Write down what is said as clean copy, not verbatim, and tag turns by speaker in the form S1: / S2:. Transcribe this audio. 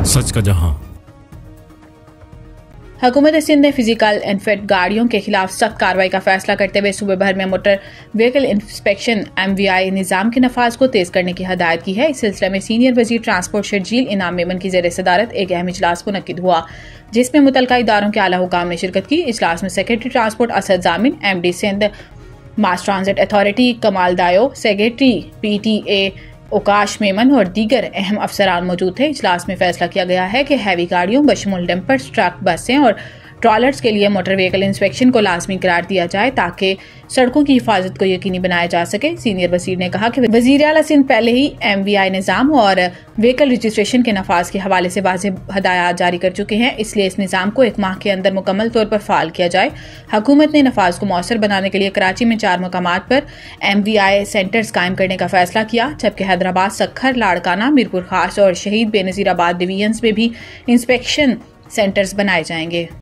S1: सच का जहां।
S2: हुकूमत सिंध ने फिजिकल अनफिट गाड़ियों के खिलाफ सख्त कार्रवाई का फैसला करते हुए सूबे भर में मोटर व्हीकल इंस्पेक्शन MVI निज़ाम के नफाज को तेज करने की हदायत की है। इस सिलसिले में सीनियर वजीर ट्रांसपोर्ट शर्जील इनाम मेमन की ज़ेर सदारत एक अहम इजलास मुनक्किद हुआ, जिसमें मुतलका इदारों के आला हुकाम ने शिरकत की। इजलास में secretary transport Asad Jamin, MD Sindh mass transit authority Kamal Dayo, secretary PTA ओकाश Memon और दीगर अहम अफसरान मौजूद थे। इजलास में फैसला किया गया है कि हैवी गाड़ियों बशमूल डंपर्स, ट्रक, बसें और ट्रॉलर्स के लिए मोटर व्हीकल इंस्पेक्शन को लाजमी करार दिया जाए ताकि सड़कों की हिफाजत को यकीनी बनाया जा सके। सीनियर वजीर ने कहा कि वजीर आला सिंध पहले ही MVI निज़ाम और व्हीकल रजिस्ट्रेशन के नफाज के हवाले से वाज़ेह हदायत जारी कर चुके हैं, इसलिए इस निज़ाम को 1 माह के अंदर मुकम्मल तौर पर फाल किया जाए। हुकूमत ने नफाज को मौसर बनाने के लिए कराची में 4 मकामात पर MVI सेंटर्स कायम करने का फैसला किया, जबकि हैदराबाद, सक्खर, लाड़काना, मीरपुर खास और शहीद बेनज़ीर आबाद डिवीजन्स में भी इंस्पेक्शन सेंटर्स बनाए जाएंगे।